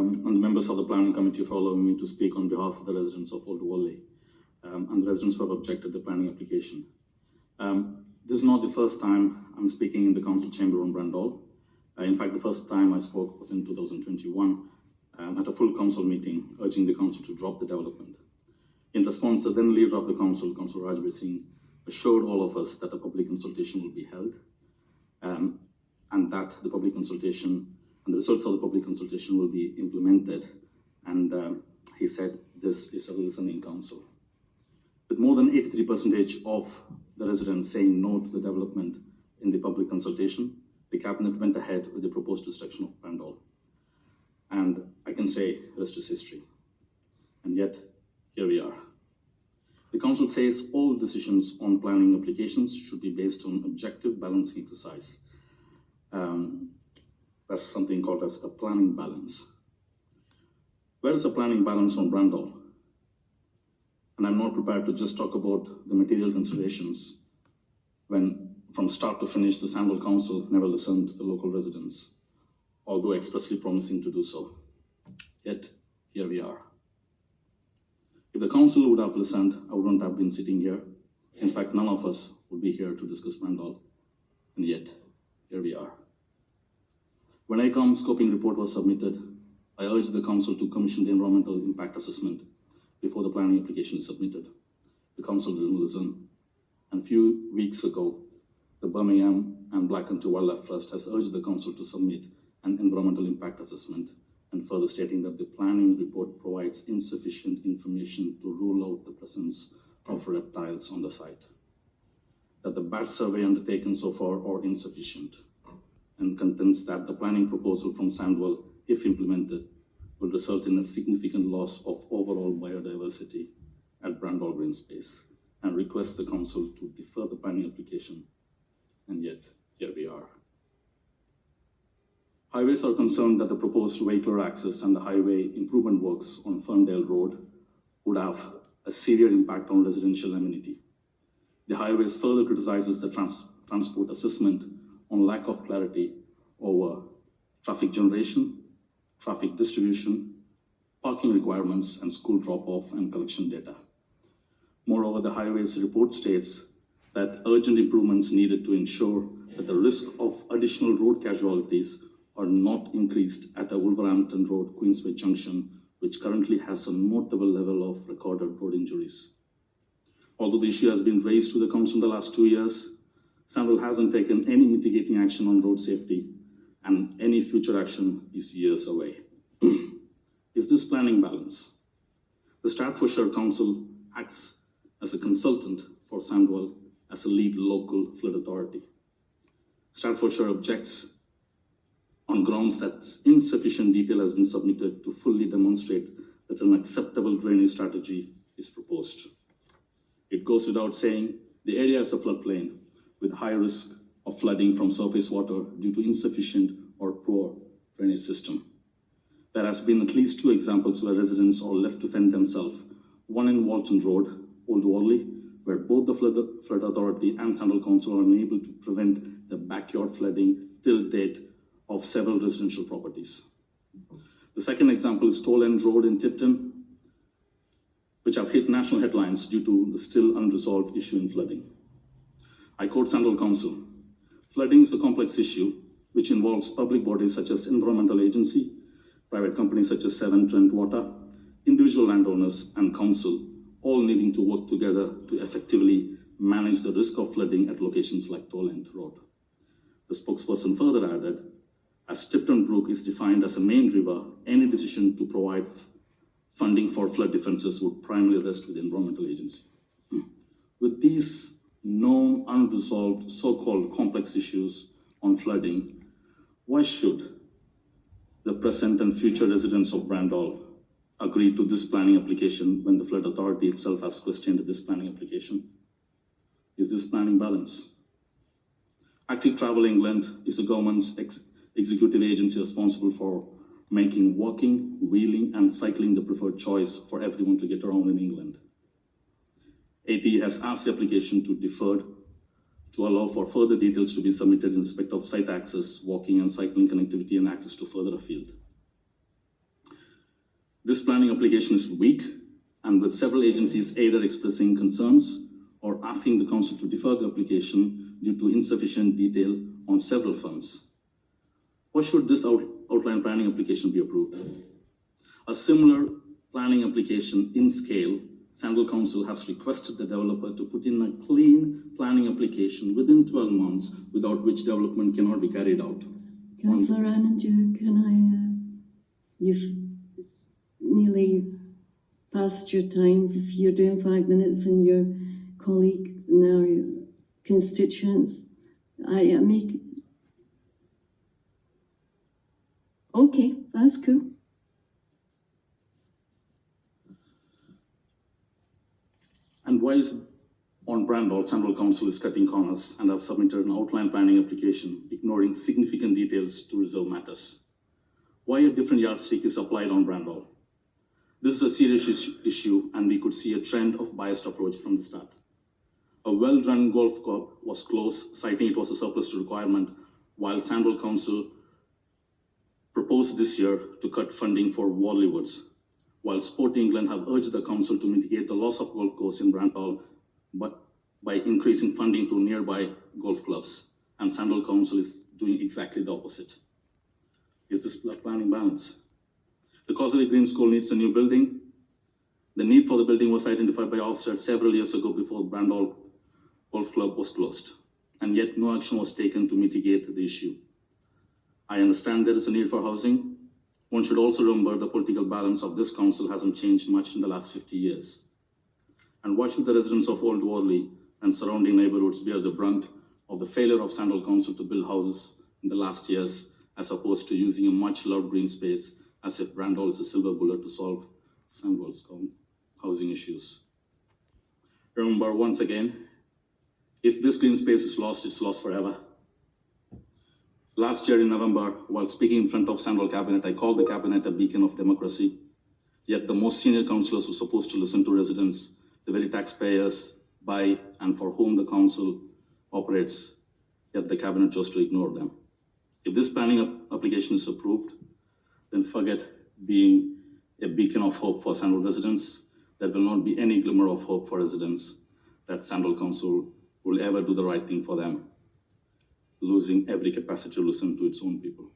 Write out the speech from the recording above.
and the members of the planning committee for allowing me to speak on behalf of the residents of Old Wally and the residents who have objected to the planning application. This is not the first time I'm speaking in the council chamber on Brandhall. In fact, the first time I spoke was in 2021 at a full council meeting urging the council to drop the development. In response, the then leader of the council, Councillor Rajbir Singh, assured all of us that a public consultation will be held and that the public consultation and the results of the public consultation will be implemented. And he said this is a listening council. With more than 83% of the residents saying no to the development in the public consultation, the cabinet went ahead with the proposed destruction of Brandhall. And I can say rest is history. And yet, here we are. The council says all decisions on planning applications should be based on objective balancing exercise. That's something called as a planning balance. Where is a planning balance on Brandhall? And I'm not prepared to just talk about the material considerations when from start to finish the Sandwell Council never listened to the local residents, although expressly promising to do so. Yet, here we are. If the council would have listened, I wouldn't have been sitting here. In fact, none of us would be here to discuss Brandhall. And yet, here we are. When ICOM scoping report was submitted, I urged the council to commission the environmental impact assessment before the planning application is submitted. The council didn't listen. And a few weeks ago, the Birmingham and Black Country Wildlife Trust has urged the council to submit an environmental impact assessment, and further stating that the planning report provides insufficient information to rule out the presence of reptiles on the site, that the bat survey undertaken so far are insufficient, and contends that the planning proposal from Sandwell, if implemented, will result in a significant loss of overall biodiversity at Brandhall Green Space, and requests the council to defer the planning application. And yet, here we are. Highways are concerned that the proposed vehicular access and the highway improvement works on Ferndale Road would have a severe impact on residential amenity. The Highways further criticizes the transport assessment on lack of clarity over traffic generation, traffic distribution, parking requirements, and school drop-off and collection data. Moreover, the Highways report states that urgent improvements needed to ensure that the risk of additional road casualties are not increased at a Wolverhampton Road, Queensway Junction, which currently has a notable level of recorded road injuries. Although the issue has been raised to the council in the last 2 years, Sandwell hasn't taken any mitigating action on road safety, and any future action is years away. Is this planning balance? The Staffordshire Council acts as a consultant for Sandwell as a lead local flood authority. Staffordshire objects on grounds that insufficient detail has been submitted to fully demonstrate that an acceptable drainage strategy is proposed. It goes without saying, the area is a floodplain with high risk of flooding from surface water due to insufficient or poor drainage system. There has been at least 2 examples where residents are left to fend themselves, one in Walton Road, Old Wally, where both the flood authority and Sandwell Council are unable to prevent the backyard flooding till date of several residential properties. The second example is Toll End Road in Tipton, which have hit national headlines due to the still unresolved issue in flooding. I quote Sandwell Council, "Flooding is a complex issue which involves public bodies such as Environmental Agency, private companies such as Severn Trent Water, individual landowners and council, all needing to work together to effectively manage the risk of flooding at locations like Toll End Road." The spokesperson further added, as Tipton Brook is defined as a main river, any decision to provide funding for flood defenses would primarily rest with the Environmental Agency. With these known unresolved so-called complex issues on flooding, why should the present and future residents of Brandhall agree to this planning application when the flood authority itself has questioned this planning application? Is this planning balance? Active Travel England is the government's executive agency responsible for making walking, wheeling, and cycling the preferred choice for everyone to get around in England. AT has asked the application to defer to allow for further details to be submitted in respect of site access, walking and cycling connectivity, and access to further afield. This planning application is weak, and with several agencies either expressing concerns or asking the council to defer the application due to insufficient detail on several funds. Why should this outline planning application be approved? A similar planning application in scale, Sandal Council has requested the developer to put in a clean planning application within 12 months, without which development cannot be carried out. Councillor Anandou, you've nearly past your time. If you're doing 5 minutes and your colleague, now your constituents, okay, that's cool. And why is on Brandhall, Sandal Council is cutting corners and have submitted an outline planning application, ignoring significant details to resolve matters? Why a different yardstick is applied on Brandhall? This is a serious issue, and we could see a trend of biased approach from the start. A well-run golf club was closed, citing it was a surplus to requirement, while Sandal Council proposed this year to cut funding for Warley Woods, while Sport England have urged the council to mitigate the loss of golf course in Brandhall but by increasing funding to nearby golf clubs, and Sandal Council is doing exactly the opposite. Is this planning balance? The Cllr Green School needs a new building. The need for the building was identified by Ofsted several years ago before Brandhall Golf Club was closed, and yet no action was taken to mitigate the issue. I understand there is a need for housing. One should also remember the political balance of this council hasn't changed much in the last 50 years. And why should the residents of Old Warley and surrounding neighborhoods bear the brunt of the failure of Sandal Council to build houses in the last years, as opposed to using a much loved green space as if Brandhall is a silver bullet to solve Sandal's housing issues? Remember, once again, if this green space is lost, it's lost forever. Last year in November, while speaking in front of Sandal Cabinet, I called the Cabinet a beacon of democracy. Yet the most senior councillors who are supposed to listen to residents, the very taxpayers by and for whom the council operates, yet the Cabinet chose to ignore them. If this planning application is approved, then forget being a beacon of hope for Sandal residents. There will not be any glimmer of hope for residents that Sandal Council will ever do the right thing for them, losing every capacity to listen to its own people.